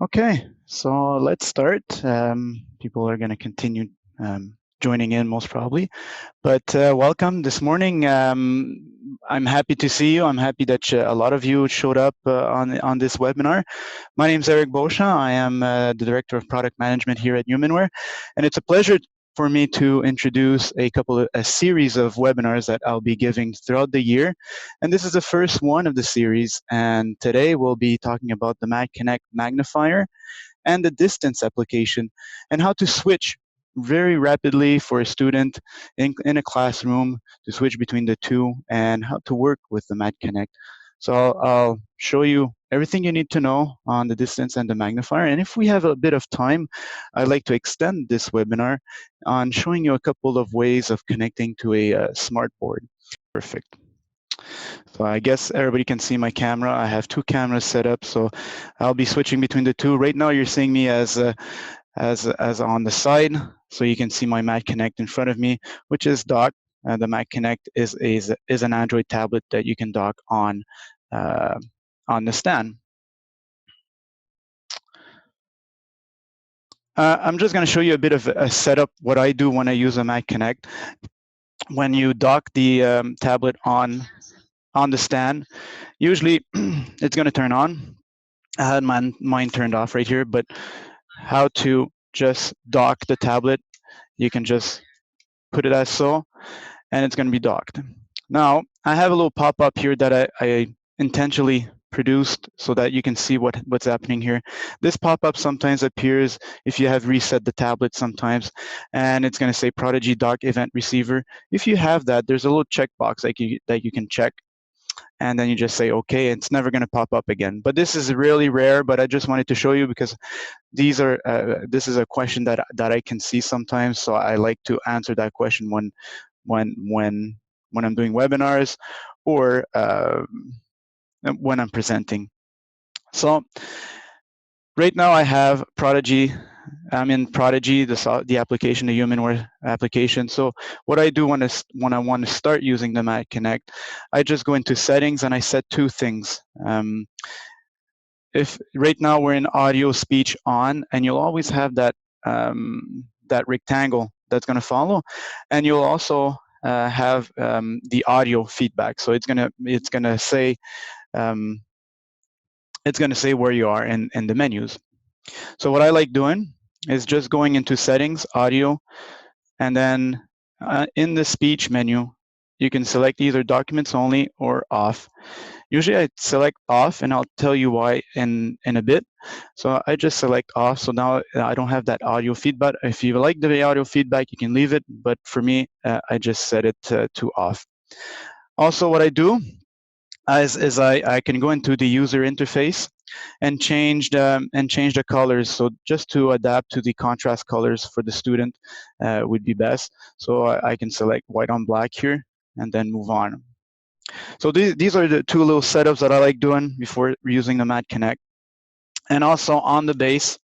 Okay, so let's start. People are going to continue joining in most probably, but welcome this morning. I'm happy to see you. I'm happy that a lot of you showed up on this webinar. My name is Eric Bosha. I am the Director of Product Management here at Humanware, and it's a pleasure for me to introduce a series of webinars that I'll be giving throughout the year. And this is the first one of the series. And today we'll be talking about the MagConnect Magnifier and the Distance application and how to switch very rapidly for a student in a classroom to switch between the two and how to work with the MagConnect. So I'll show you everything you need to know on the Distance and the Magnifier. And if we have a bit of time, I'd like to extend this webinar on showing you a couple of ways of connecting to a smart board. Perfect. So I guess everybody can see my camera. I have two cameras set up, so I'll be switching between the two. Right now, you're seeing me as on the side, so you can see my MagConnect in front of me, which is docked. The MagConnect is an Android tablet that you can dock on the stand. I'm just going to show you a bit of a setup, what I do when I use a MagConnect. When you dock the tablet on the stand, usually it's going to turn on. I had mine turned off right here, but how to just dock the tablet, you can just put it as so, and it's going to be docked. Now, I have a little pop-up here that I intentionally produced so that you can see what's happening here. This pop-up sometimes appears if you have reset the tablet sometimes, and it's going to say Prodigy Dock Event Receiver. If you have that, there's a little checkbox that you can check, and then you just say okay. It's never going to pop up again. But this is really rare, but I just wanted to show you because this is a question that I can see sometimes, so I like to answer that question when I'm doing webinars or when I'm presenting. So right now I have Prodigy. I'm in Prodigy, the application, the Humanware application. So what I do when I want to start using the MagConnect, I just go into settings and I set two things. If right now we're in audio speech on, and you'll always have that that rectangle that's going to follow, and you'll also have the audio feedback. So it's gonna say where you are in the menus. So what I like doing is just going into settings, audio, and then in the speech menu, you can select either documents only or off. Usually I select off, and I'll tell you why in a bit. So I just select off, so now I don't have that audio feedback. If you like the audio feedback, you can leave it, but for me, I just set it to off. Also, what I do is I can go into the user interface and change the colors. So just to adapt to the contrast colors for the student would be best. So I can select white on black here and then move on. So these are the two little setups that I like doing before using the MagConnect. And also on the base,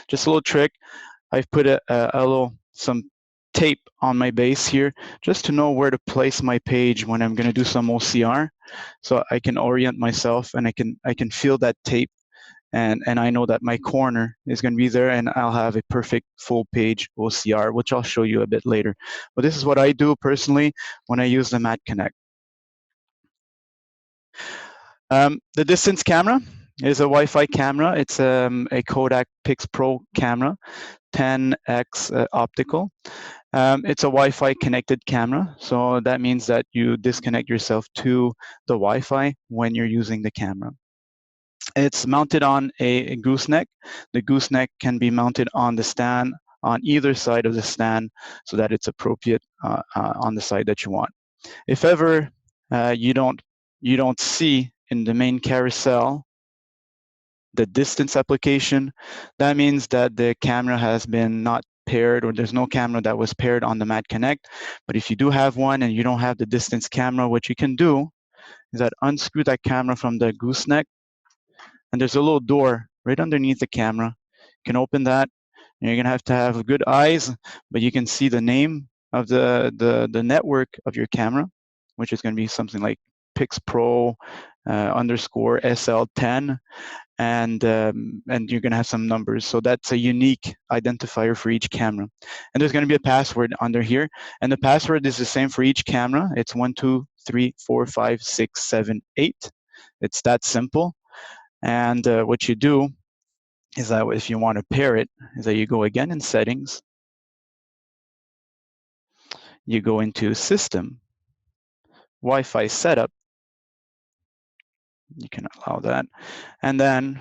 just a little trick, I've put some tape on my base here just to know where to place my page when I'm going to do some OCR, so I can orient myself and I can feel that tape, and I know that my corner is going to be there, and I'll have a perfect full page OCR, which I'll show you a bit later. But this is what I do personally when I use the MagConnect. The distance camera is a Wi-Fi camera. It's a Kodak Pix Pro camera, 10x optical. It's a Wi-Fi connected camera, so that means that you disconnect yourself to the Wi-Fi when you're using the camera. It's mounted on a gooseneck. The gooseneck can be mounted on the stand, on either side of the stand, so that it's appropriate on the side that you want. If ever you don't see in the main carousel the distance application, that means that the camera has been not paired, or there's no camera that was paired on the MagConnect. But if you do have one and you don't have the distance camera, what you can do is that unscrew that camera from the gooseneck, and there's a little door right underneath the camera. You can open that, and you're gonna have to have good eyes, but you can see the name of the network of your camera, which is gonna be something like Pix Pro _SL10. and you're going to have some numbers. So that's a unique identifier for each camera. And there's going to be a password under here, and the password is the same for each camera. It's 1, 2, 3, 4, 5, 6, 7, 8. It's that simple. And what you do is that if you want to pair it, is that you go again in settings, you go into system, Wi-Fi setup, you can allow that, and then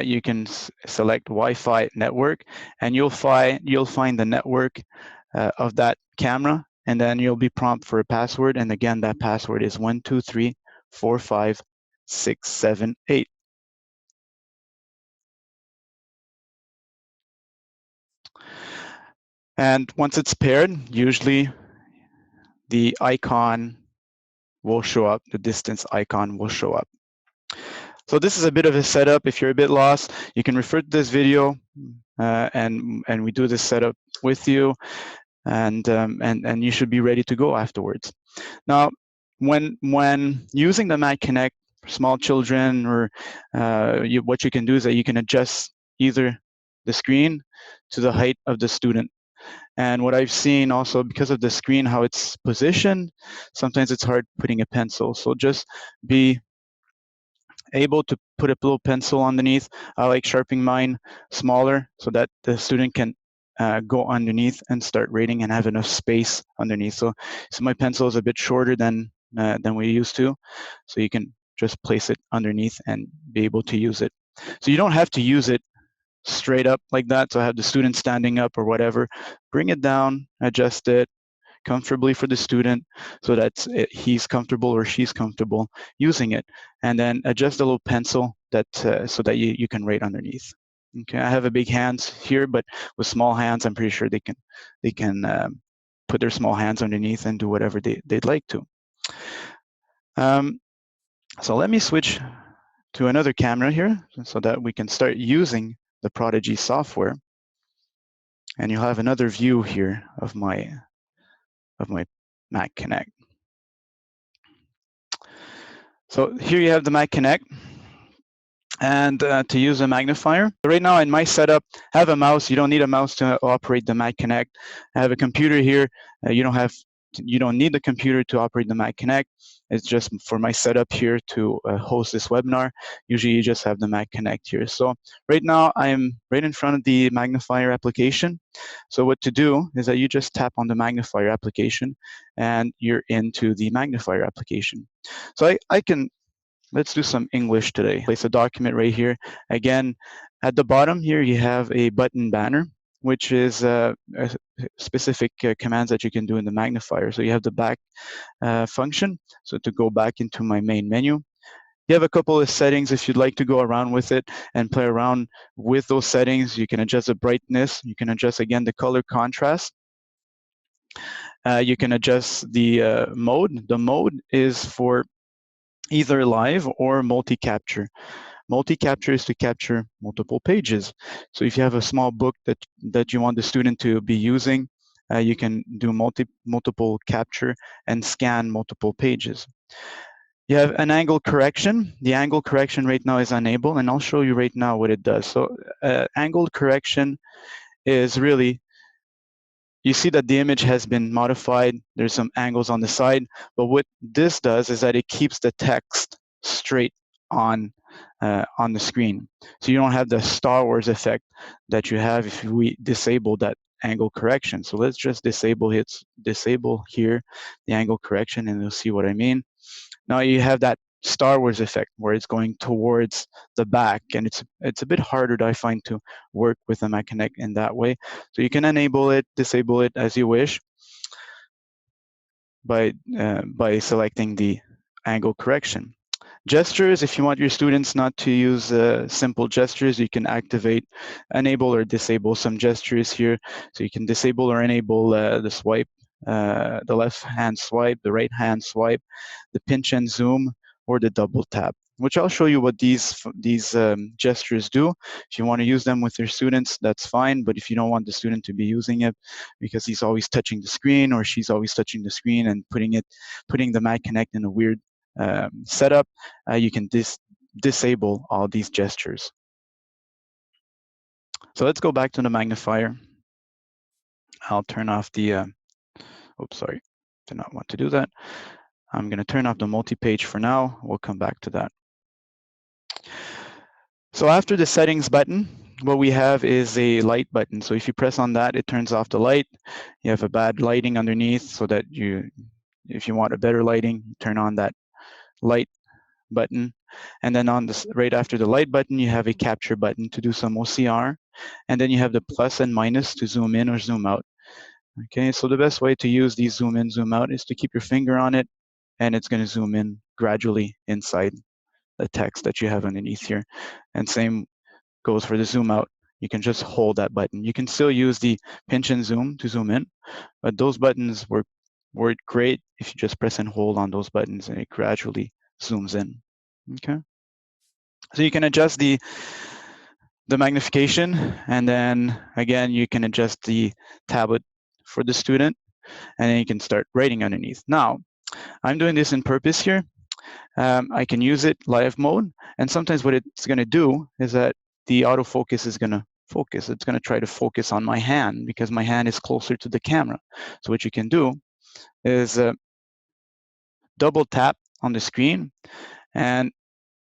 you can select Wi-Fi network, and you'll find the network of that camera, and then you'll be prompted for a password, and again that password is 1, 2, 3, 4, 5, 6, 7, 8. And once it's paired, usually the icon will show up, the distance icon will show up. So this is a bit of a setup. If you're a bit lost, you can refer to this video, and we do this setup with you, and you should be ready to go afterwards. Now, when using the Mag Connect for small children, or what you can do is that you can adjust either the screen to the height of the student. And what I've seen also, because of the screen, how it's positioned, sometimes it's hard putting a pencil. So just be able to put a little pencil underneath. I like sharpening mine smaller so that the student can go underneath and start reading and have enough space underneath. So my pencil is a bit shorter than we used to. So you can just place it underneath and be able to use it. So you don't have to use it straight up like that. So I have the student standing up or whatever. Bring it down, adjust it comfortably for the student so that he's comfortable or she's comfortable using it, and then adjust the little pencil that so that you can write underneath. Okay, I have a big hands here, but with small hands, I'm pretty sure they can put their small hands underneath and do whatever they'd like to. So let me switch to another camera here so that we can start using the Prodigy software, and you'll have another view here of my Mag Connect. So here you have the Mag Connect, and to use a magnifier. Right now in my setup, I have a mouse. You don't need a mouse to operate the Mag Connect. I have a computer here. You don't need the computer to operate the Mag Connect. It's just for my setup here to host this webinar. Usually you just have the Mag Connect here. So right now I'm right in front of the Magnifier application. So what to do is that you just tap on the Magnifier application and you're into the Magnifier application. So let's do some English today. Place a document right here. Again, at the bottom here, you have a button banner, which is specific commands that you can do in the magnifier. So you have the back function. So to go back into my main menu, you have a couple of settings if you'd like to go around with it and play around with those settings. You can adjust the brightness. You can adjust, again, the color contrast. You can adjust the mode. The mode is for either live or multi-capture. Multi-capture is to capture multiple pages. So if you have a small book that you want the student to be using, you can do multiple capture and scan multiple pages. You have an angle correction. The angle correction right now is enabled, and I'll show you right now what it does. So angle correction is really, you see that the image has been modified. There's some angles on the side, but what this does is that it keeps the text straight on the screen. So you don't have the Star Wars effect that you have if we disable that angle correction. So let's just disable here the angle correction, and you'll see what I mean. Now you have that Star Wars effect where it's going towards the back, and it's a bit harder, I find, to work with the Mag Connect in that way. So you can enable it, disable it as you wish by selecting the angle correction. Gestures, if you want your students not to use simple gestures, you can enable or disable some gestures here. So you can disable or enable the swipe, the left hand swipe, the right hand swipe, the pinch and zoom, or the double tap, which I'll show you what these gestures do. If you want to use them with your students, that's fine. But if you don't want the student to be using it because he's always touching the screen or she's always touching the screen and putting the Mag Connect in a weird setup, you can disable all these gestures. So let's go back to the magnifier. I'll turn off the, oops, sorry, did not want to do that. I'm going to turn off the multi-page for now. We'll come back to that. So after the settings button, what we have is a light button. So if you press on that, it turns off the light. You have a bad lighting underneath, so that if you want a better lighting, turn on that light button. And then on this, right after the light button, you have a capture button to do some OCR. And then you have the plus and minus to zoom in or zoom out. Okay, so the best way to use these zoom in, zoom out is to keep your finger on it, and it's going to zoom in gradually inside the text that you have underneath here. And same goes for the zoom out. You can just hold that button. You can still use the pinch and zoom to zoom in, but those buttons work great if you just press and hold on those buttons, and it gradually zooms in. Okay. So you can adjust the magnification, and then again you can adjust the tablet for the student, and then you can start writing underneath. Now, I'm doing this in purpose here. I can use it live mode, and sometimes what it's going to do is that the autofocus is going to focus. It's going to try to focus on my hand because my hand is closer to the camera. So what you can do is double tap on the screen, and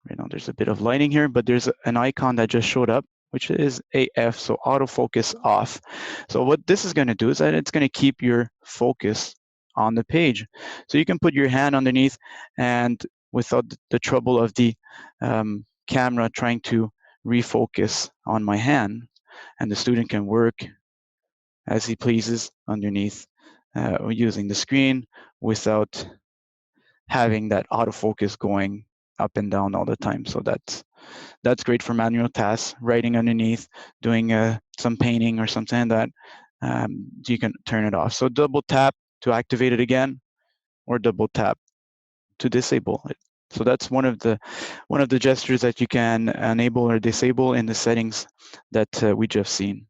right now there's a bit of lighting here, but there's an icon that just showed up, which is AF, so autofocus off. So what this is going to do is that it's going to keep your focus on the page. So you can put your hand underneath, and without the trouble of the camera trying to refocus on my hand, and the student can work as he pleases underneath using the screen without having that autofocus going up and down all the time. So that's great for manual tasks, writing underneath, doing some painting or something like that. You can turn it off. So double tap to activate it again, or double tap to disable it. So that's one of the gestures that you can enable or disable in the settings that we just seen.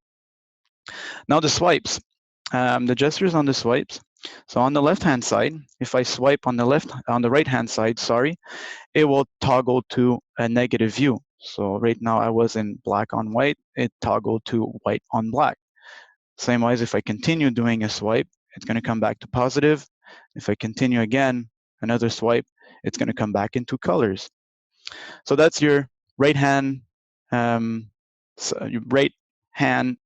Now the swipes, the gestures on the swipes. So on the left-hand side, if I swipe on the right-hand side, sorry, it will toggle to a negative view. So right now I was in black on white, it toggled to white on black. Same wise, if I continue doing a swipe, it's going to come back to positive. If I continue again, another swipe, it's going to come back into colors. So that's your right hand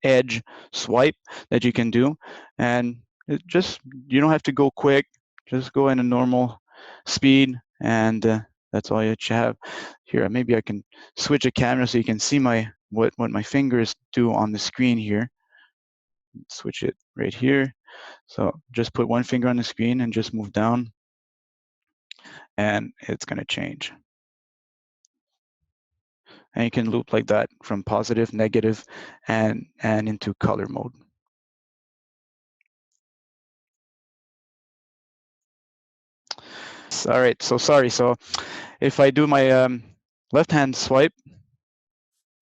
edge swipe that you can do, and you don't have to go quick. Just go in a normal speed, and that's all you have. Here, maybe I can switch a camera so you can see what my fingers do on the screen here. Switch it right here. So just put one finger on the screen and just move down, and it's going to change. And you can loop like that from positive, negative, and into color mode. All right, so sorry. So if I do my left-hand swipe,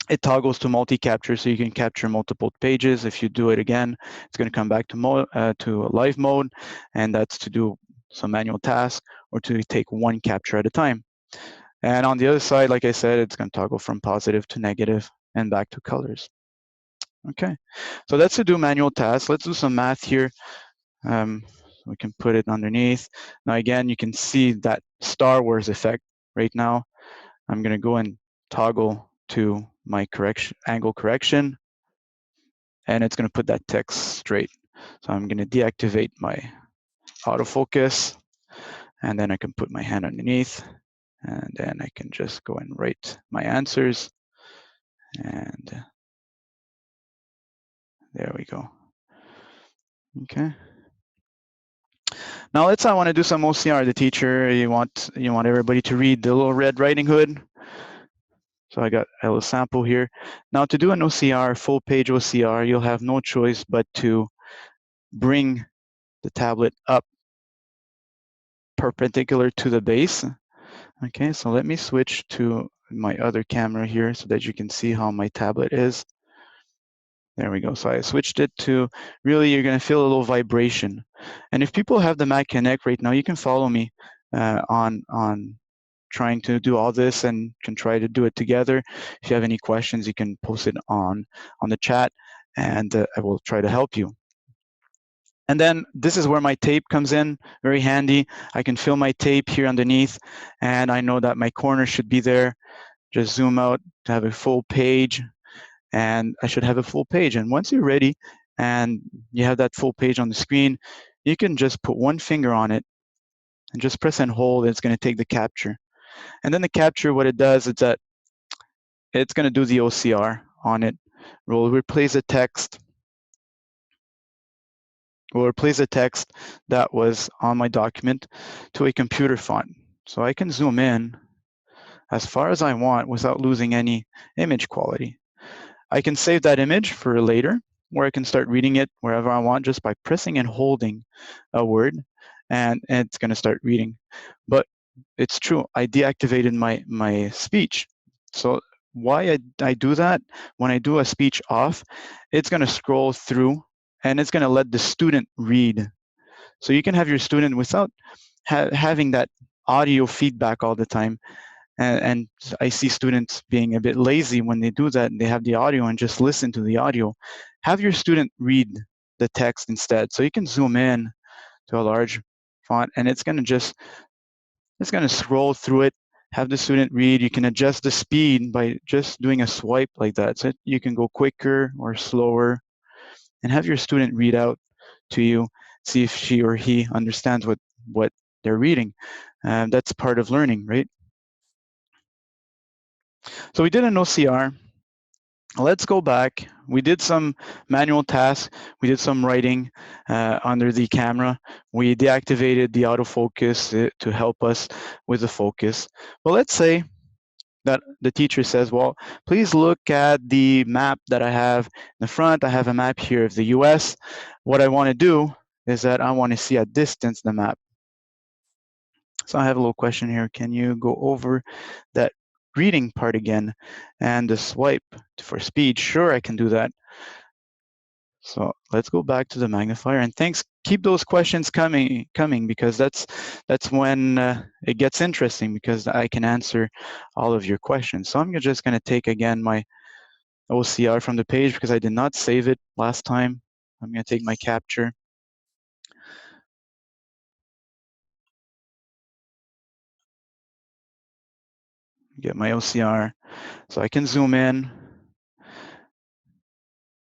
it toggles to multi-capture, so you can capture multiple pages. If you do it again, it's going to come back to live mode, and that's to do some manual tasks or to take one capture at a time. And on the other side, like I said, it's going to toggle from positive to negative and back to colors. Okay, so that's to do manual tasks. Let's do some math here. We can put it underneath. Now again, you can see that Star Wars effect right now. I'm going to go and toggle to my angle correction, and it's going to put that text straight. So I'm going to deactivate my autofocus, and then I can put my hand underneath, and then I can just go and write my answers, and there we go. Okay. Now let's say I want to do some OCR. The teacher, you want everybody to read the Little Red Riding Hood. So I got a little sample here. Now to do an OCR, full page OCR, you'll have no choice but to bring the tablet up perpendicular to the base. Okay, so let me switch to my other camera here so that you can see how my tablet is. There we go. So I switched it to, really, you're going to feel a little vibration. And if people have the Mac Connect right now, you can follow me on trying to do all this and can try to do it together. If you have any questions, you can post it on the chat, and I will try to help you. And then this is where my tape comes in, very handy. I can fill my tape here underneath, and I know that my corner should be there. Just zoom out to have a full page, and I should have a full page. And once you're ready and you have that full page on the screen, you can just put one finger on it and just press and hold. It's going to take the capture. And then the capture, what it does is that it's going to do the OCR on it. We'll replace the text. We'll replace the text that was on my document to a computer font. So I can zoom in as far as I want without losing any image quality. I can save that image for later, where I can start reading it wherever I want just by pressing and holding a word, and it's going to start reading. But it's true, I deactivated my speech. So why I do that, when I do a speech off, it's going to scroll through and it's going to let the student read. So you can have your student without having that audio feedback all the time. And I see students being a bit lazy when they do that, and they have the audio and just listen to the audio. Have your student read the text instead. So you can zoom in to a large font, and it's going to scroll through it, have the student read. You can adjust the speed by just doing a swipe like that. So you can go quicker or slower, and have your student read out to you, see if she or he understands what they're reading. That's part of learning, right? So we did an OCR. Let's go back. We did some manual tasks. We did some writing under the camera. We deactivated the autofocus to help us with the focus. But let's say that the teacher says, well, please look at the map that I have in the front. I have a map here of the US. What I want to do is that I want to see at distance the map. So I have a little question here. Can you go over that reading part again and the swipe for speed? Sure, I can do that. So let's go back to the magnifier, and thanks. Keep those questions coming because that's when it gets interesting, because I can answer all of your questions. So I'm just going to take again my OCR from the page because I did not save it last time. I'm going to take my capture. Get my OCR so I can zoom in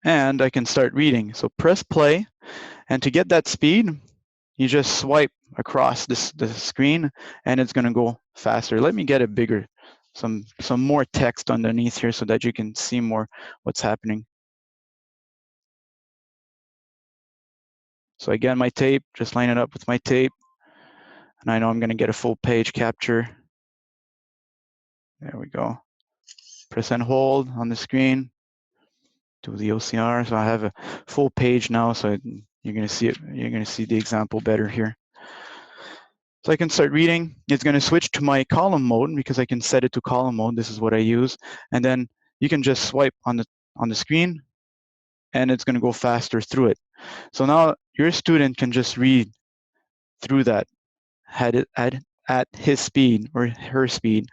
and I can start reading. So press play, and to get that speed, you just swipe across the screen and it's going to go faster. Let me get it bigger, some more text underneath here so that you can see more what's happening. So again, my tape, just line it up with my tape, and I know I'm going to get a full page capture. There we go. Press and hold on the screen. Do the OCR. So I have a full page now, so you're going to see it. You're going to see the example better here. So I can start reading. It's going to switch to my column mode because I can set it to column mode. This is what I use. And then you can just swipe on the screen, and it's going to go faster through it. So now your student can just read through that at his speed or her speed,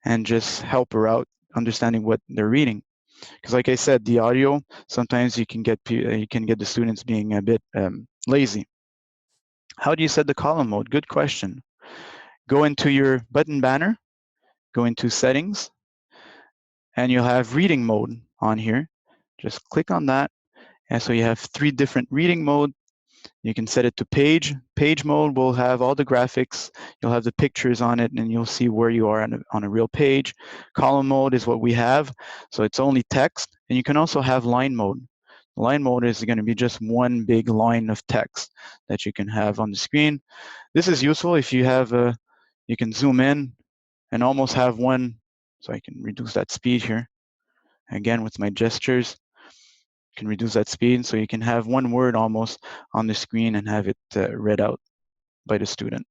and just help her out understanding what they're reading. Because like I said, the audio, sometimes you can get the students being a bit lazy. How do you set the column mode? Good question. Go into your button banner, go into settings, and you'll have reading mode on here. Just click on that. And so you have 3 different reading mode. You can set it to page. Page mode will have all the graphics. You'll have the pictures on it, and you'll see where you are on a real page. Column mode is what we have. So it's only text. And you can also have line mode. Line mode is going to be just one big line of text that you can have on the screen. This is useful if you have you can zoom in and almost have one. So I can reduce that speed here. Again, with my gestures, can reduce that speed, so you can have one word almost on the screen and have it read out by the student.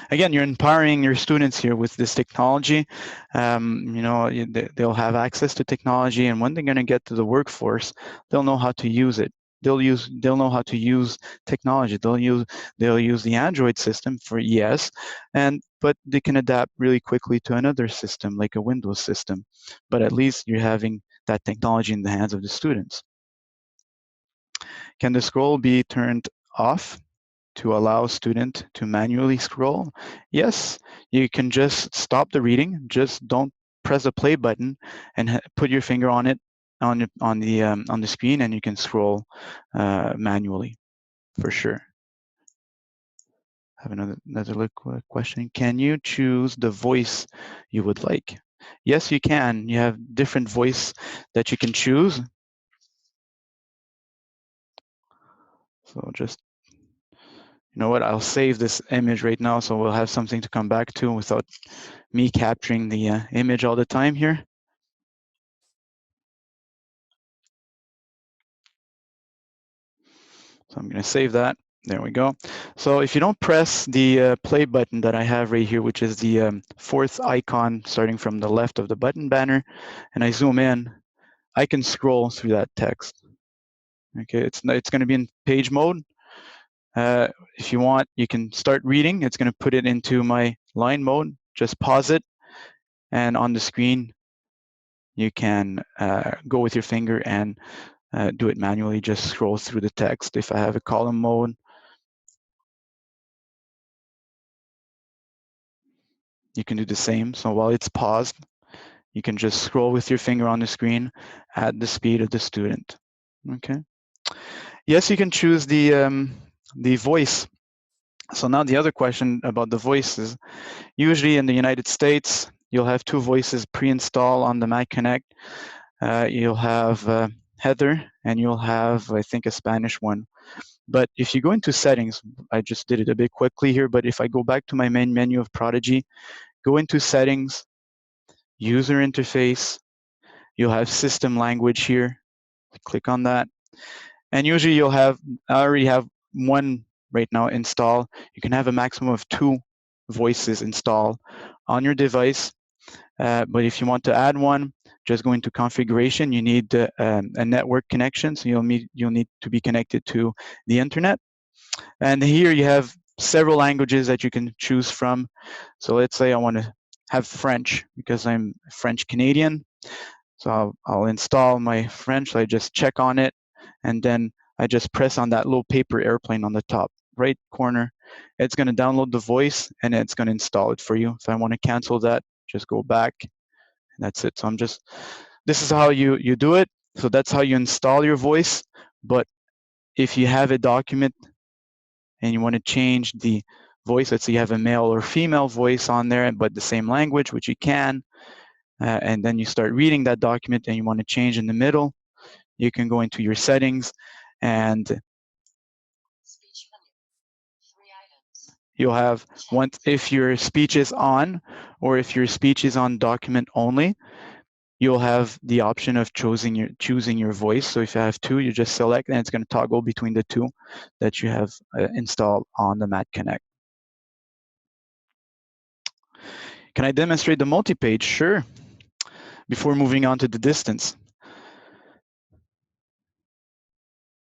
Again, you're empowering your students here with this technology. You know, they'll have access to technology, and when they're going to get to the workforce, they'll know how to use it. they'll know how to use technology. They'll use the Android system for yes, but they can adapt really quickly to another system like a Windows system. But at least you're having that technology in the hands of the students. Can the scroll be turned off to allow student to manually scroll? Yes, you can just stop the reading. Just don't press the play button and put your finger on it on the screen, and you can scroll manually for sure. Have another question. Can you choose the voice you would like? Yes, you can. You have different voice that you can choose. So just, you know what, I'll save this image right now so we'll have something to come back to without me capturing the image all the time here. So I'm going to save that. There we go. So if you don't press the play button that I have right here, which is the fourth icon starting from the left of the button banner, and I zoom in, I can scroll through that text. Okay, it's going to be in page mode. If you want, you can start reading. It's going to put it into my line mode. Just pause it, and on the screen, you can go with your finger and do it manually. Just scroll through the text. If I have a column mode, you can do the same. So while it's paused, you can just scroll with your finger on the screen at the speed of the student. Okay. Yes, you can choose the voice. So now the other question about the voices. Usually in the United States, you'll have two voices pre-installed on the Mac Connect. You'll have Heather, and you'll have, I think, a Spanish one. But if you go into settings, I just did it a bit quickly here, but if I go back to my main menu of Prodigy, go into settings, user interface, you'll have system language here. Click on that. And usually you'll have, I already have one right now installed. You can have a maximum of 2 voices installed on your device. But if you want to add one, just go into configuration. You need a network connection, so you'll need to be connected to the internet. And here you have several languages that you can choose from. So let's say I want to have French because I'm French Canadian. So I'll install my French. I just check on it, and then I just press on that little paper airplane on the top right corner. It's going to download the voice, and it's going to install it for you. If I want to cancel that, just go back, and that's it. So this is how you do it. So that's how you install your voice. But if you have a document and you want to change the voice, let's say you have a male or female voice on there, but the same language, which you can, and then you start reading that document and you want to change in the middle, you can go into your settings and you'll have if your speech is on, or if your speech is on document only, you'll have the option of choosing your voice. So if you have 2, you just select, and it's going to toggle between the 2 that you have installed on the Mac Connect. Can I demonstrate the multi-page? Sure. Before moving on to the distance.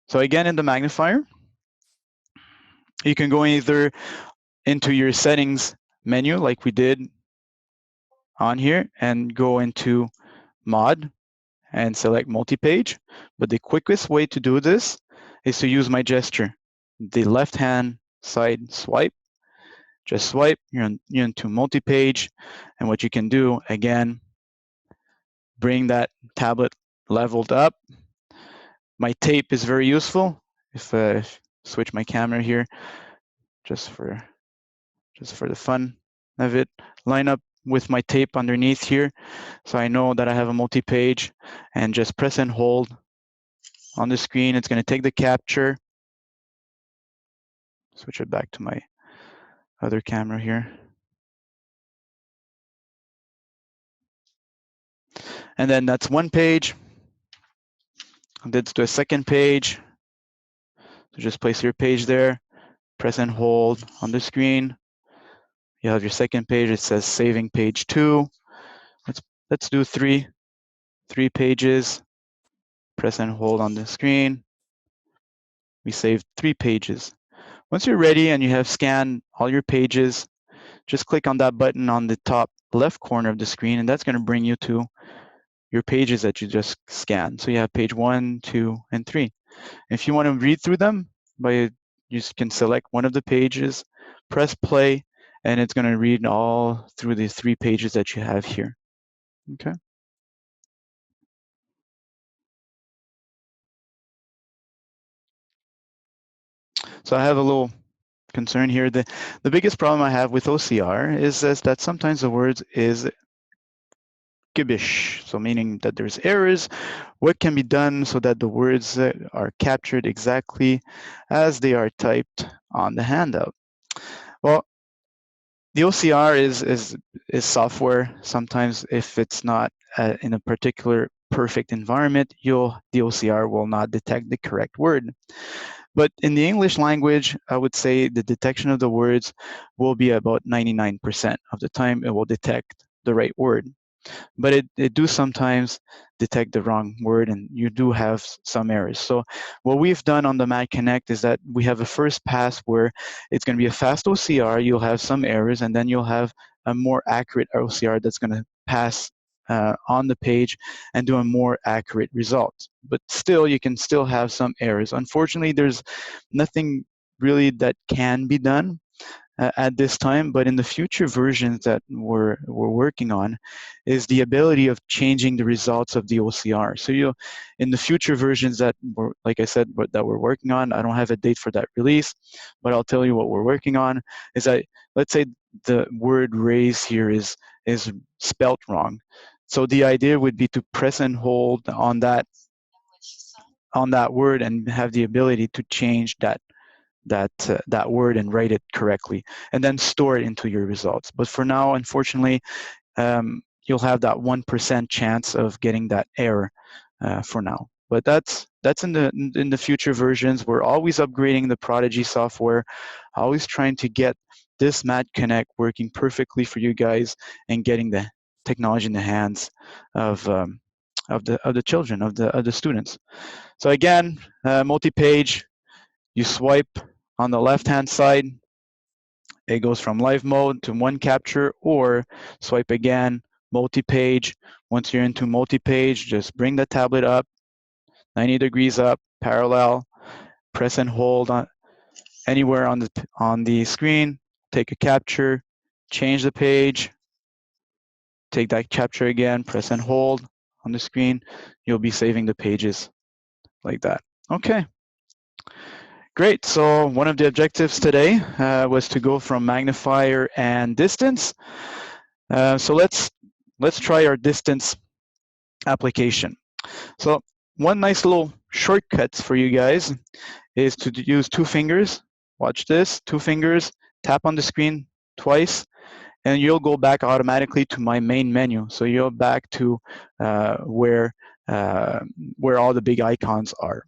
So again, in the magnifier, you can go either into your settings menu like we did on here and go into mod and select multi-page. But the quickest way to do this is to use my gesture. The left-hand side swipe, just swipe, you're into multi-page. And what you can do, again, bring that tablet leveled up. My tape is very useful. If I switch my camera here, just for the fun of it, line up with my tape underneath here, so I know that I have a multi-page, and just press and hold on the screen. It's going to take the capture. Switch it back to my other camera here. And then that's one page. Let's do a second page. So just place your page there, press and hold on the screen. You have your second page. It says saving page 2. Let's do 3 pages. Press and hold on the screen. We saved 3 pages. Once you're ready and you have scanned all your pages, just click on that button on the top left corner of the screen, and that's going to bring you to your pages that you just scanned. So you have page 1, 2, and 3. If you want to read through them, you can select one of the pages, press play, and it's going to read all through the 3 pages that you have here. Okay. So I have a little concern here. The biggest problem I have with OCR is that sometimes the words is gibbish, so meaning that there's errors. What can be done so that the words are captured exactly as they are typed on the handout? Well, the OCR is software. Sometimes if it's not in a particular perfect environment, the OCR will not detect the correct word. But in the English language, I would say the detection of the words will be about 99% of the time. It will detect the right word. But it do sometimes detect the wrong word, and you do have some errors. So what we've done on the Mag Connect is that we have a first pass where it's going to be a fast OCR, you'll have some errors, and then you'll have a more accurate OCR that's going to pass on the page and do a more accurate result. But still, you can still have some errors. Unfortunately, there's nothing really that can be done at this time, but in the future versions that we're working on is the ability of changing the results of the OCR. So in the future versions that we're, like I said, that we're working on, I don't have a date for that release, but I'll tell you what we're working on is that, let's say the word raise here is spelt wrong. So the idea would be to press and hold on that word and have the ability to change that word and write it correctly, and then store it into your results. But for now, unfortunately, you'll have that 1% chance of getting that error for now. But that's in the future versions. We're always upgrading the Prodigy software, always trying to get this Mag Connect working perfectly for you guys and getting the technology in the hands of the children, of the students. So again, multi-page. You swipe on the left-hand side, it goes from live mode to one capture, or swipe again, multi-page. Once you're into multi-page, just bring the tablet up, 90 degrees up, parallel, press and hold on anywhere on the screen, take a capture, change the page, take that capture again, press and hold on the screen. You'll be saving the pages like that. Okay. Great. So one of the objectives today was to go from magnifier and distance. So let's try our distance application. So one nice little shortcut for you guys is to use 2 fingers. Watch this, 2 fingers, tap on the screen twice, and you'll go back automatically to my main menu. So you're back to where all the big icons are.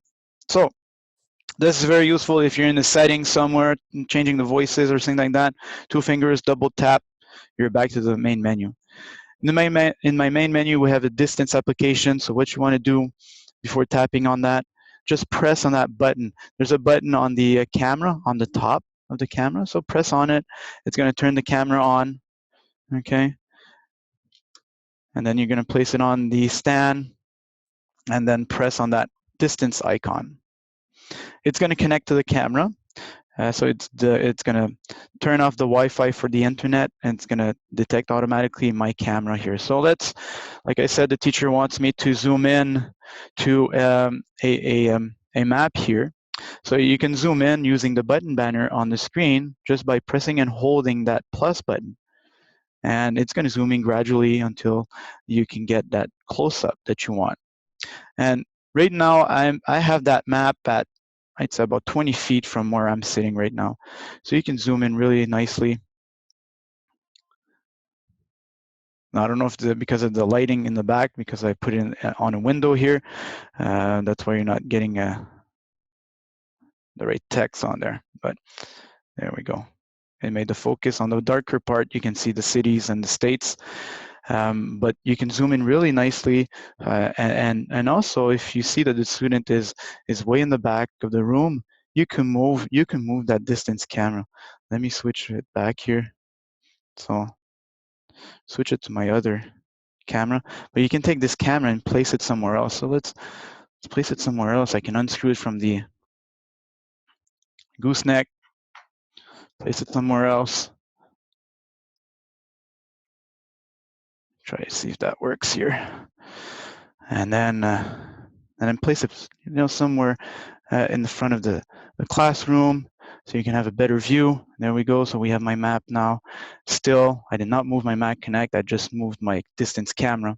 So this is very useful if you're in the settings somewhere, changing the voices or something like that. 2 fingers, double tap, you're back to the main menu. In my main menu, we have a distance application. So what you want to do before tapping on that, just press on that button. There's a button on the camera, on the top of the camera. So press on it. It's going to turn the camera on, okay? And then you're going to place it on the stand and then press on that distance icon. It's going to connect to the camera. So it's going to turn off the Wi-Fi for the internet, and it's going to detect automatically my camera here. So like I said, the teacher wants me to zoom in to a map here. So you can zoom in using the button banner on the screen just by pressing and holding that plus button. And it's going to zoom in gradually until you can get that close-up that you want. And right now, I have that map at, it's about 20 feet from where I'm sitting right now. So you can zoom in really nicely. Now, I don't know if it's because of the lighting in the back, because I put it on a window here. That's why you're not getting the right text on there. But there we go. It made the focus. On the darker part, you can see the cities and the states. But you can zoom in really nicely, and also if you see that the student is way in the back of the room, you can move that distance camera. Let me switch it back here. So switch it to my other camera, but you can take this camera and place it somewhere else. So let's place it somewhere else. I can unscrew it from the gooseneck, place it somewhere else. Try to see if that works here, and then place it, somewhere in the front of the classroom, so you can have a better view. There we go. So we have my map now. Still, I did not move my Mag Connect. I just moved my distance camera.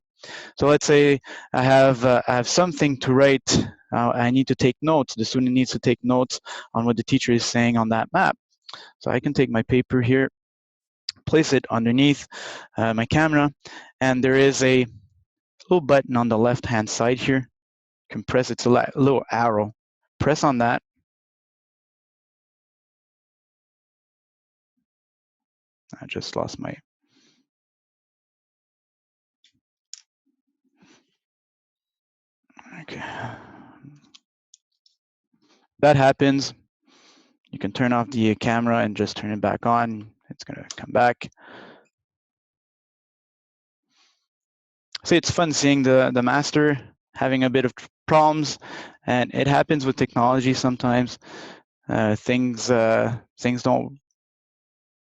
So let's say I have something to write. I need to take notes. The student needs to take notes on what the teacher is saying on that map. So I can take my paper here, place it underneath my camera, and there is a little button on the left-hand side here. You can press, it's a little arrow. Press on that. I just lost my... Okay. That happens. You can turn off the camera and just turn it back on. It's going to come back. So it's fun seeing the master having a bit of problems, and it happens with technology sometimes. Things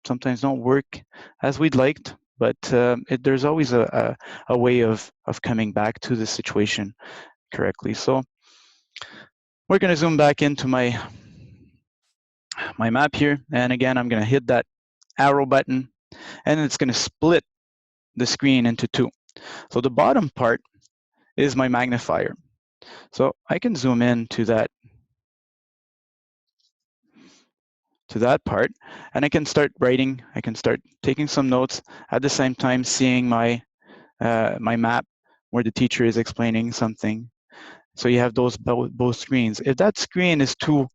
sometimes don't work as we'd liked, but there's always a way of coming back to the situation correctly. So we're going to zoom back into my map here, and again I'm going to hit that arrow button, and it's going to split the screen into two. So the bottom part is my magnifier. So I can zoom in to that part, and I can start writing. I can start taking some notes at the same time seeing my my map where the teacher is explaining something. So you have those both screens. If that screen is too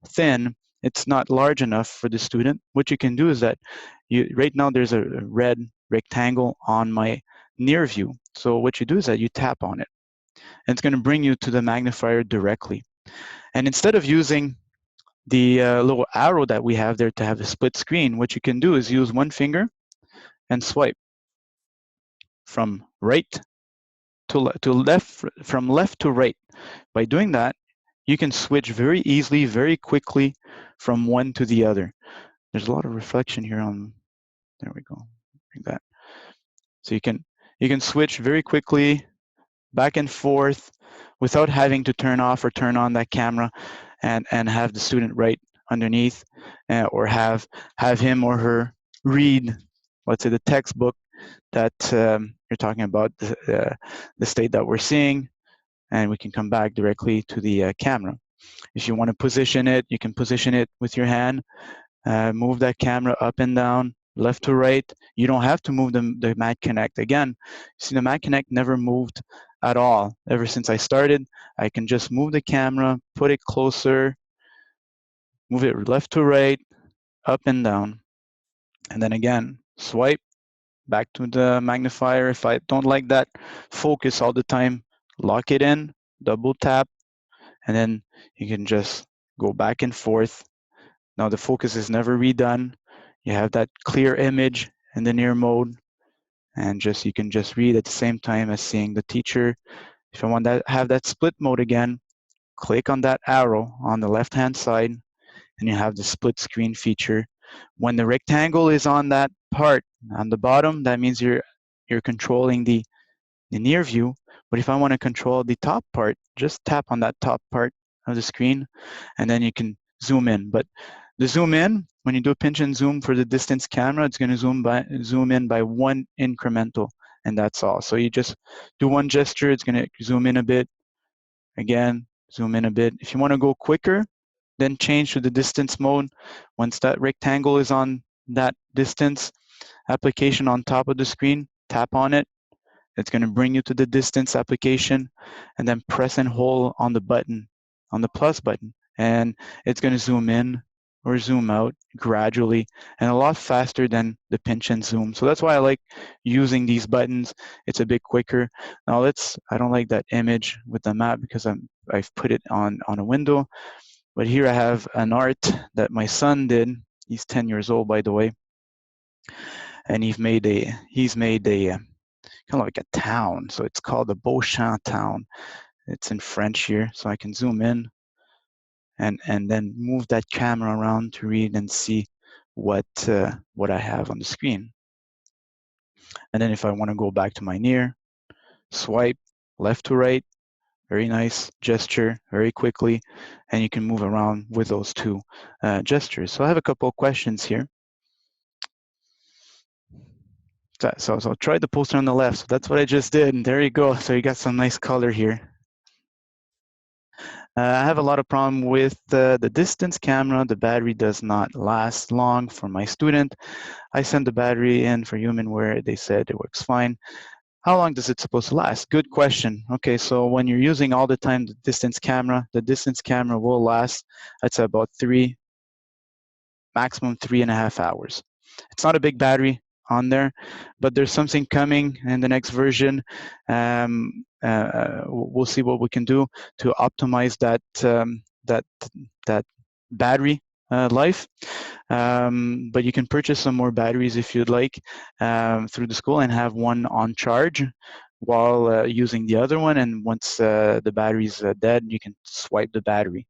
thin, it's not large enough for the student, what you can do is that right now there's a red rectangle on my near view. So what you do is that you tap on it, and it's going to bring you to the magnifier directly. And instead of using the little arrow that we have there to have a split screen, what you can do is use one finger and swipe from right to left, from left to right. By doing that, you can switch very easily, very quickly from one to the other. There's a lot of reflection here on, there we go, like that. So you can switch very quickly back and forth without having to turn off or turn on that camera and have the student write underneath, or have him or her read, let's say, the textbook that you're talking about, the state that we're seeing, and we can come back directly to the camera. If you want to position it, you can position it with your hand, move that camera up and down, left to right. You don't have to move the Mag Connect. Again, see, the Mag Connect never moved at all. Ever since I started, I can just move the camera, put it closer, move it left to right, up and down. And then again, swipe back to the magnifier. If I don't like that focus all the time, lock it in, double tap, and then you can just go back and forth. Now the focus is never redone. You have that clear image in the near mode, and you can just read at the same time as seeing the teacher. If I want to have that split mode again, click on that arrow on the left-hand side, and you have the split screen feature. When the rectangle is on that part on the bottom, that means you're controlling the near view. But if I want to control the top part, just tap on that top part of the screen, and then you can zoom in. But the zoom in, when you do a pinch and zoom for the distance camera, it's going to zoom in by one incremental, and that's all. So you just do one gesture, it's going to zoom in a bit. Again, zoom in a bit. If you want to go quicker, then change to the distance mode. Once that rectangle is on that distance application on top of the screen, tap on it. It's going to bring you to the distance application, and then press and hold on the button, on the plus button, and it's going to zoom in or zoom out gradually and a lot faster than the pinch and zoom. So that's why I like using these buttons. It's a bit quicker. Now I don't like that image with the map because I've put it on a window. But here I have an art that my son did. He's 10 years old, by the way, and he's made a kind of like a town. So it's called the Beauchamp town. It's in French here, so I can zoom in and then move that camera around to read and see what I have on the screen. And then if I want to go back to my near, swipe left to right, very nice gesture, very quickly, and you can move around with those two gestures. So I have a couple of questions here. So try the poster on the left. So that's what I just did, and there you go. So you got some nice color here. I have a lot of problem with the distance camera. The battery does not last long for my student. I sent the battery in for Humanware. They said it works fine. How long does it supposed to last? Good question. Okay, so when you're using all the time the distance camera will last, I'd say about maximum 3.5 hours. It's not a big battery on there, but there's something coming in the next version. We'll see what we can do to optimize that battery life. But you can purchase some more batteries if you'd like through the school and have one on charge while using the other one. And once the battery's dead, you can swipe the battery.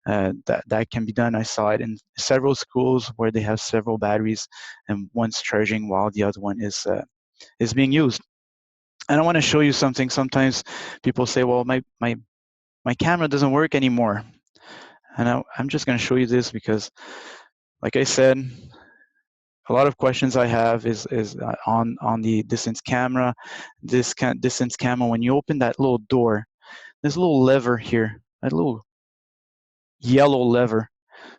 That can be done. I saw it in several schools where they have several batteries and one's charging while the other one is being used. And I want to show you something. Sometimes people say, well, my camera doesn't work anymore. And I'm just going to show you this because, like I said, a lot of questions I have is on the distance camera. This distance camera, when you open that little door, there's a little lever here, a little yellow lever.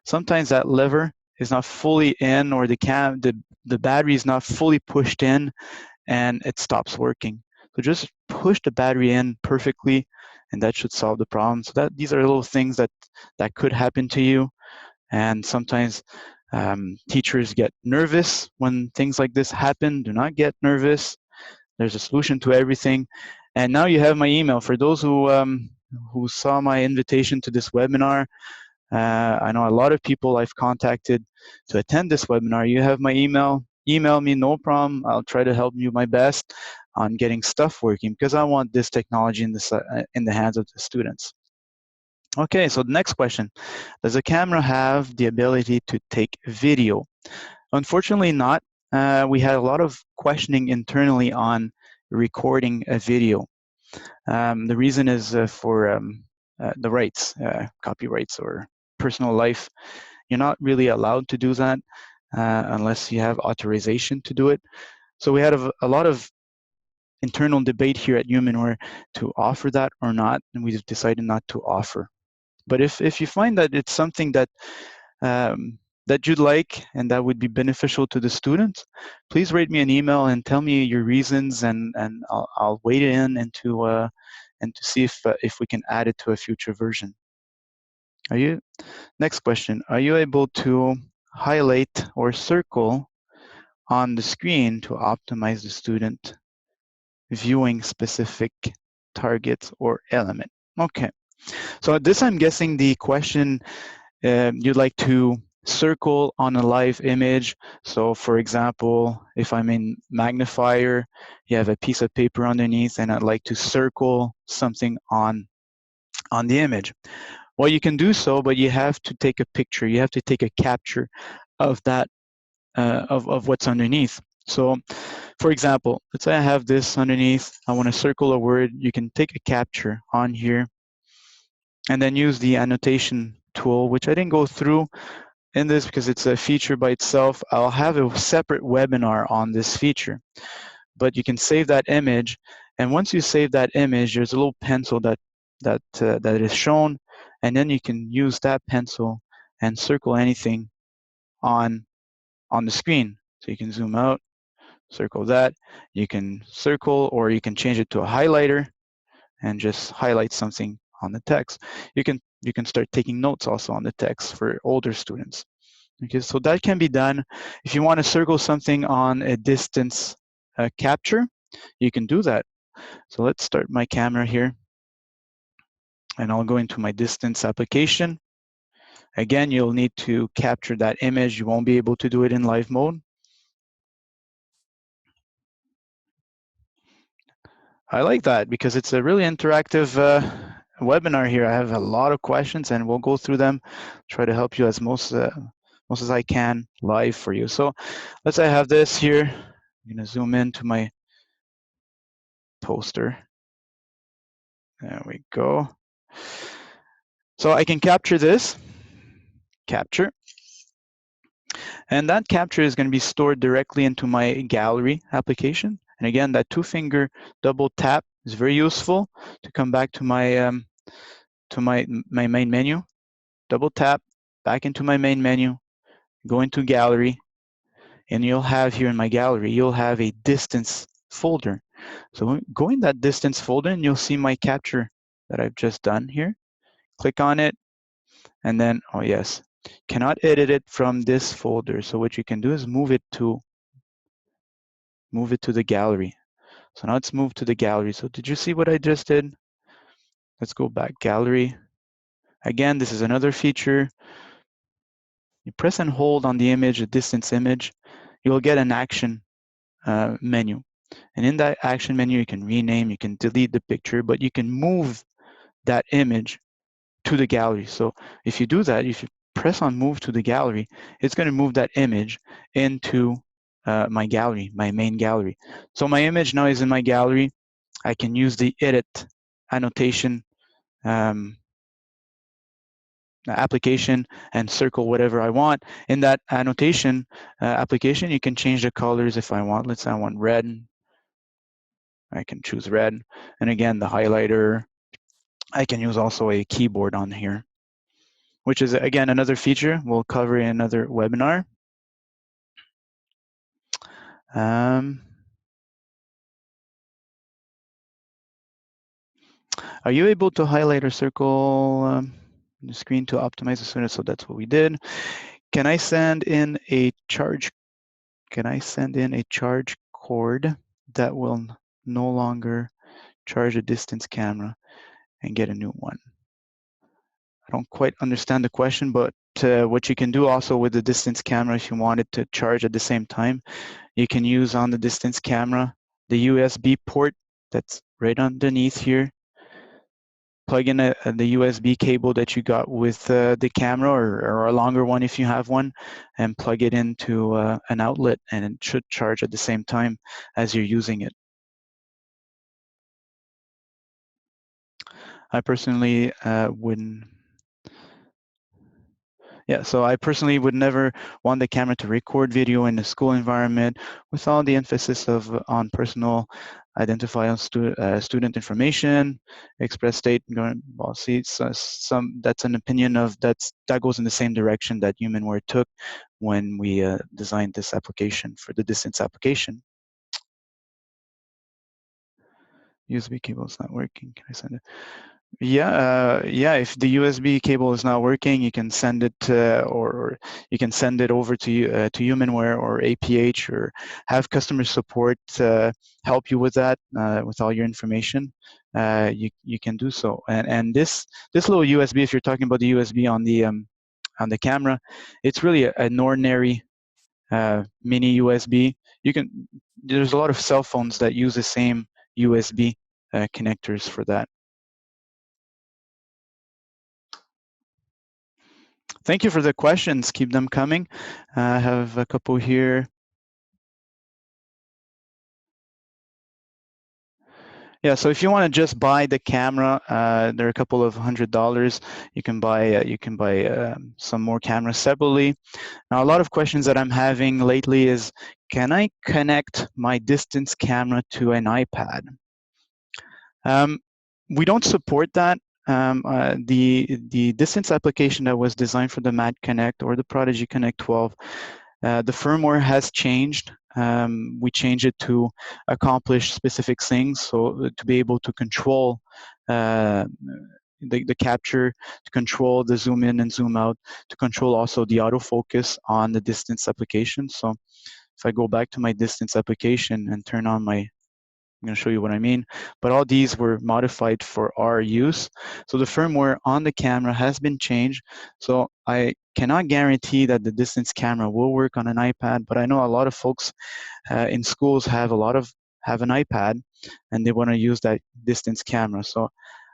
Sometimes that lever is not fully in, or the battery is not fully pushed in, and it stops working. So just push the battery in perfectly, and that should solve the problem. So these are little things that could happen to you, and sometimes teachers get nervous when things like this happen. Do not get nervous. There's a solution to everything. And now you have my email. For those who saw my invitation to this webinar, I know a lot of people I've contacted to attend this webinar. You have my email. Email me, no problem. I'll try to help you my best on getting stuff working because I want this technology in the hands of the students. Okay, so the next question. Does a camera have the ability to take video? Unfortunately not. We had a lot of questioning internally on recording a video. The reason is for the rights, copyrights or personal life. You're not really allowed to do that unless you have authorization to do it. So we had a lot of internal debate here at Humanware to offer that or not, and we've decided not to offer. But if you find that it's something that that you'd like and that would be beneficial to the students, please write me an email and tell me your reasons, and I'll weigh it in and to see if we can add it to a future version. Next question, are you able to highlight or circle on the screen to optimize the student viewing specific targets or element? Okay, so this, I'm guessing the question you'd like to circle on a live image. So for example, if I'm in Magnifier, you have a piece of paper underneath and I'd like to circle something on the image. Well, you can do so, but you have to take a picture. You have to take a capture of that, of what's underneath. So for example, let's say I have this underneath. I want to circle a word. You can take a capture on here and then use the annotation tool, which I didn't go through in this because it's a feature by itself. I'll have a separate webinar on this feature, but you can save that image. And once you save that image, there's a little pencil that is shown, and then you can use that pencil and circle anything on the screen. So you can zoom out, circle that. You can circle, or you can change it to a highlighter and just highlight something on the text. You can start taking notes also on the text for older students. Okay, so that can be done. If you want to circle something on a distance capture, you can do that. So let's start my camera here, and I'll go into my distance application. Again, you'll need to capture that image. You won't be able to do it in live mode. I like that because it's a really interactive webinar here. I have a lot of questions and we'll go through them, try to help you as most as I can live for you. So let's say I have this here. I'm gonna zoom into my poster. There we go. So I can capture this, capture, and that capture is going to be stored directly into my gallery application. And again, that two-finger double tap is very useful to come back to my my main menu. Double tap back into my main menu, go into gallery, and you'll have here in my gallery, you'll have a distance folder. So go in that distance folder and you'll see my capture that I've just done here. Click on it, and then, oh yes, cannot edit it from this folder. So what you can do is move it to the gallery. So now it's moved to the gallery. So did you see what I just did? Let's go back, gallery. Again, this is another feature. You press and hold on the image, a distance image, you'll get an action menu. And in that action menu, you can rename, you can delete the picture, but you can move that image to the gallery. So if you do that, if you press on move to the gallery, it's going to move that image into my gallery, my main gallery. So my image now is in my gallery. I can use the edit annotation application and circle whatever I want. In that annotation application, you can change the colors if I want. Let's say I want red. I can choose red. And again, the highlighter, I can use also a keyboard on here, which is, again, another feature we'll cover in another webinar. Are you able to highlight or circle the screen to optimize the student? So that's what we did. Can I send in a charge? Can I send in a charge cord that will no longer charge a distance camera and get a new one? I don't quite understand the question, but what you can do also with the distance camera, if you want it to charge at the same time, you can use on the distance camera the USB port that's right underneath here. Plug in the USB cable that you got with the camera, or a longer one if you have one, and plug it into an outlet, and it should charge at the same time as you're using it. I personally wouldn't. Yeah, so I personally would never want the camera to record video in a school environment with all the emphasis on personal identifiable student information, express state. Well, see, so that's an opinion of that goes in the same direction that Humanware took when we designed this application for the distance application. USB cable is not working. Can I send it? Yeah, yeah. If the USB cable is not working, you can send it, or you can send it over to Humanware or APH, or have customer support help you with that, with all your information. You can do so. And this little USB, if you're talking about the USB on the camera, it's really an ordinary mini USB. There's a lot of cell phones that use the same USB connectors for that. Thank you for the questions. Keep them coming. I have a couple here. Yeah, so if you want to just buy the camera, there are a couple of $100. You can buy some more cameras separately. Now, a lot of questions that I'm having lately is, can I connect my distance camera to an iPad? We don't support that. The distance application that was designed for the Mag Connect or the Prodigy Connect 12, the firmware has changed. We changed it to accomplish specific things, so to be able to control the capture, to control the zoom in and zoom out, to control also the autofocus on the distance application. So if I go back to my distance application and turn on my I'm going to show you what I mean. But all these were modified for our use. So the firmware on the camera has been changed. So I cannot guarantee that the distance camera will work on an iPad, but I know a lot of folks in schools have an iPad, and they want to use that distance camera. So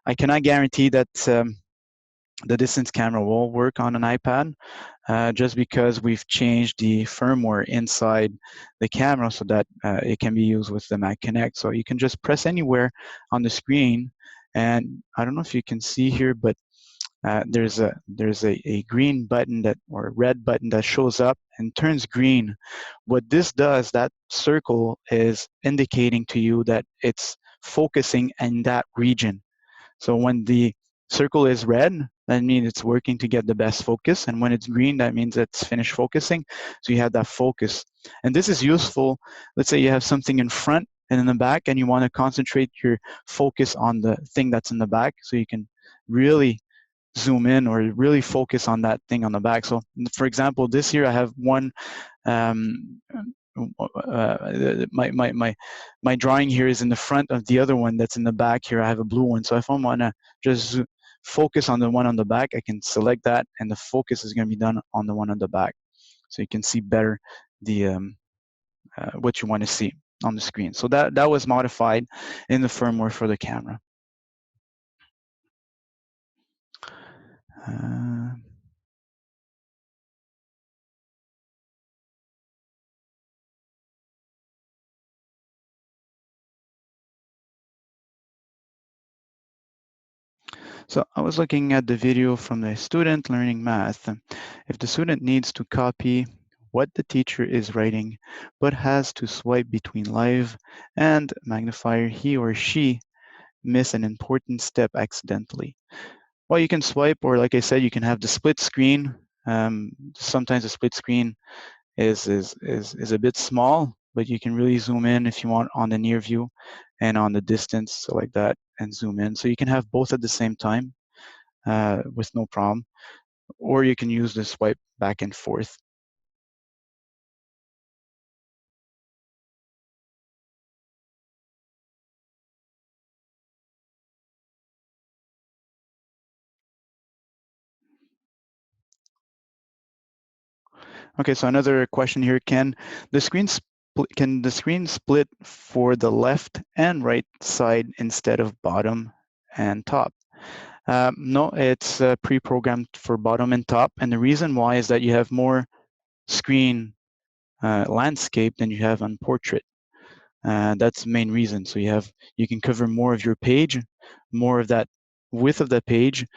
I cannot guarantee that the distance camera will work on an iPad, just because we've changed the firmware inside the camera so that it can be used with the Mac Connect. So you can just press anywhere on the screen, and I don't know if you can see here, but there's a green button or red button that shows up and turns green. What this does, that circle is indicating to you that it's focusing in that region. So when the circle is red, that means it's working to get the best focus. And when it's green, that means it's finished focusing. So you have that focus. And this is useful. Let's say you have something in front and in the back, and you want to concentrate your focus on the thing that's in the back, so you can really zoom in or really focus on that thing on the back. So for example, this here I have one, my drawing here is in the front of the other one that's in the back here. I have a blue one. So if I want to just focus on the one on the back, I can select that, and the focus is going to be done on the one on the back. So you can see better the what you want to see on the screen. So that was modified in the firmware for the camera. So I was looking at the video from the student learning math. If the student needs to copy what the teacher is writing, but has to swipe between live and magnifier, he or she miss an important step accidentally. Well, you can swipe, or like I said, you can have the split screen. Sometimes the split screen is a bit small, but you can really zoom in if you want on the near view and on the distance, so like that, and zoom in. So you can have both at the same time with no problem, or you can use the swipe back and forth. Okay, so another question here: Can the screen split for the left and right side instead of bottom and top? No, it's pre-programmed for bottom and top, and the reason why is that you have more screen landscape than you have on portrait. That's the main reason. So you can cover more of your page, more of that width of the page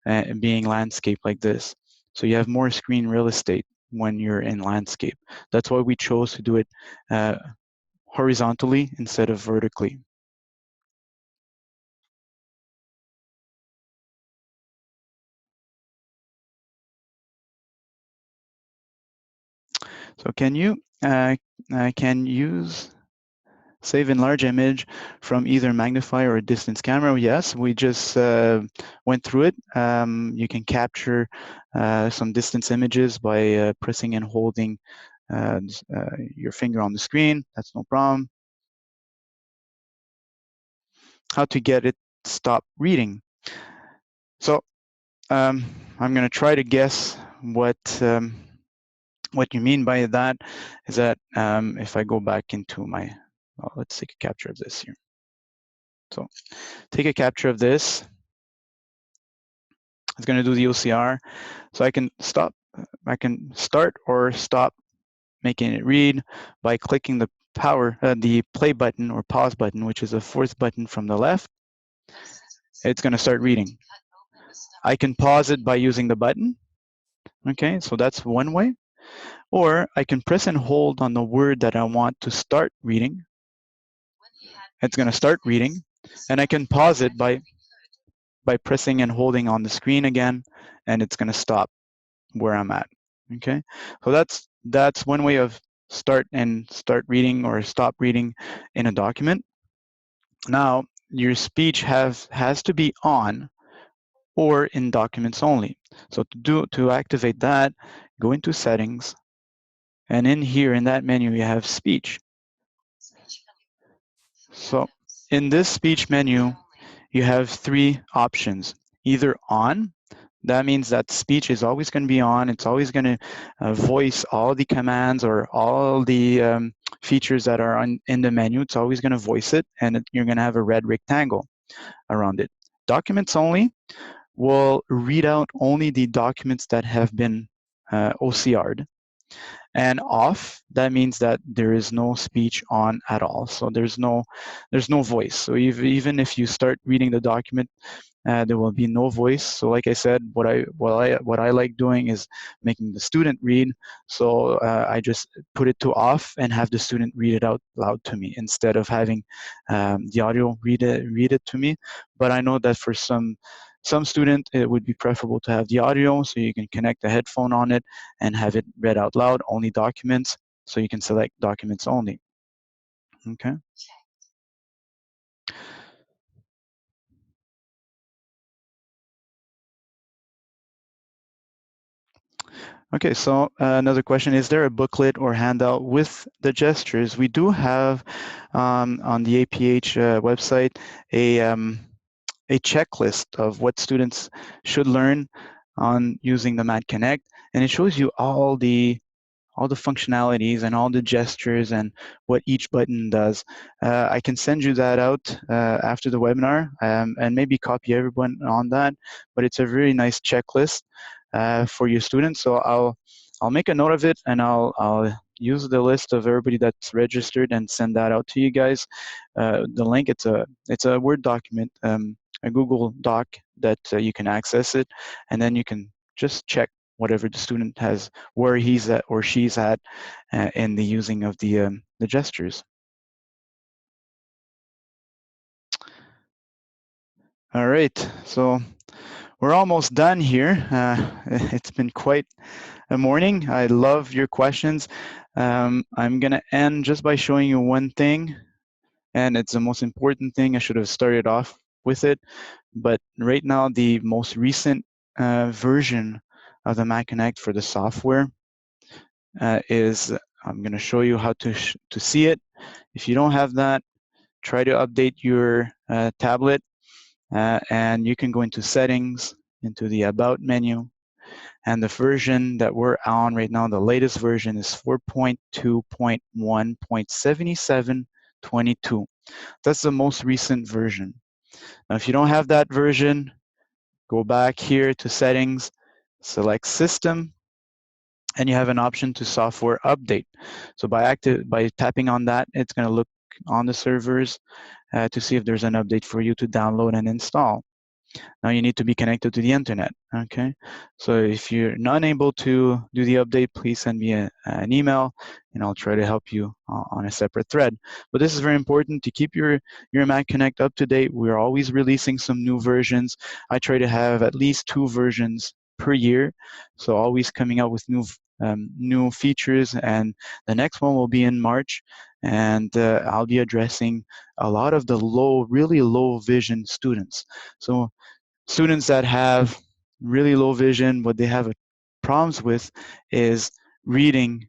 being landscape like this. So you have more screen real estate when you're in landscape. That's why we chose to do it horizontally instead of vertically. So can you save in large image from either magnifier or distance camera? Yes, we just went through it. You can capture some distance images by pressing and holding your finger on the screen. That's no problem. How to get it stop reading. So I'm going to try to guess what you mean by that. Is that if I go back into my, let's take a capture of this here. So take a capture of this. It's going to do the OCR. So I can start or stop making it read by clicking the the play button or pause button, which is the fourth button from the left. It's going to start reading. I can pause it by using the button. Okay, so that's one way. Or I can press and hold on the word that I want to start reading. It's going to start reading, and I can pause it by pressing and holding on the screen again, and it's going to stop where I'm at. Okay, so that's one way of start reading or stop reading in a document. Now your speech has to be on or in documents only. So to activate that, go into settings, and in here in that menu you have speech. So in this speech menu, you have three options. Either on, that means that speech is always going to be on. It's always going to voice all the commands or all the features that are in the menu. It's always going to voice it, and you're going to have a red rectangle around it. Documents only will read out only the documents that have been OCR'd. And off, that means that there is no speech on at all. So there's no voice. So even if you start reading the document, there will be no voice. So like I said, what I like doing is making the student read. So I just put it to off and have the student read it out loud to me instead of having the audio read it to me. But I know that for some student, it would be preferable to have the audio, so you can connect a headphone on it and have it read out loud, only documents, so you can select documents only. Okay. Okay, so another question, is there a booklet or handout with the gestures? We do have on the APH website a checklist of what students should learn on using the Mat Connect, and it shows you all the functionalities and all the gestures and what each button does. I can send you that out after the webinar and maybe copy everyone on that, but it's a very nice checklist for your students. So I'll make a note of it, and I'll use the list of everybody that's registered and send that out to you guys. The link, it's a Word document, a Google Doc that you can access it, and then you can just check whatever the student has, where he's at or she's at in the using of the gestures. All right, so we're almost done here. It's been quite a morning. I love your questions. I'm gonna end just by showing you one thing, and it's the most important thing. I should have started off with it, but right now the most recent version of the Mat Connect for the software is, I'm going to show you how to see it. If you don't have that, try to update your tablet, and you can go into settings, into the about menu, and the version that we're on right now, the latest version is 4.2.1.7722. That's the most recent version. Now, if you don't have that version, go back here to settings, select system, and you have an option to software update. So by tapping on that, it's going to look on the servers to see if there's an update for you to download and install. Now you need to be connected to the internet, okay? So if you're not able to do the update, please send me an email, and I'll try to help you on a separate thread. But this is very important to keep your Mat Connect up to date. We're always releasing some new versions. I try to have at least 2 versions per year, so always coming out with new features, and the next one will be in March, and I'll be addressing a lot of the really low vision students. So students that have really low vision, what they have problems with is reading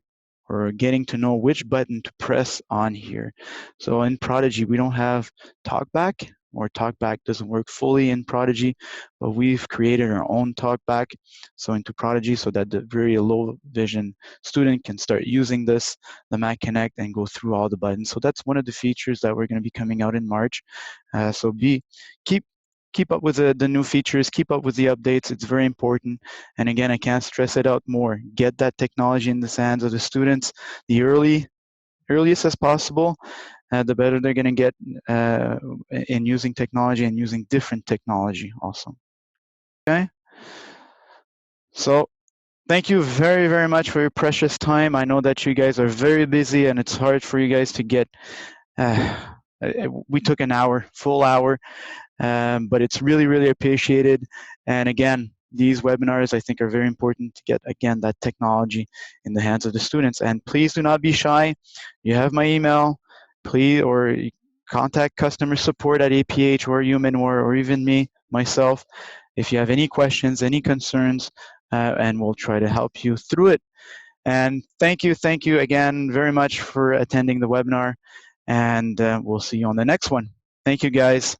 or getting to know which button to press on here. So in Prodigy, we don't have TalkBack, or TalkBack doesn't work fully in Prodigy, but we've created our own TalkBack, so into Prodigy, so that the very low vision student can start using the Mat Connect, and go through all the buttons. So that's one of the features that we're going to be coming out in March. So keep up with the new features, keep up with the updates. It's very important. And again, I can't stress it out more. Get that technology in the hands of the students the earliest as possible. The better they're going to get in using technology, and using different technology also. Okay. So thank you very, very much for your precious time. I know that you guys are very busy, and it's hard for you guys to get. We took an hour, full hour. But it's really, really appreciated. And again, these webinars, I think, are very important to get, again, that technology in the hands of the students. And please do not be shy. You have my email, please, or contact customer support at APH or Humanware, or even me, myself, if you have any questions, any concerns, and we'll try to help you through it. And thank you again very much for attending the webinar, and we'll see you on the next one. Thank you, guys.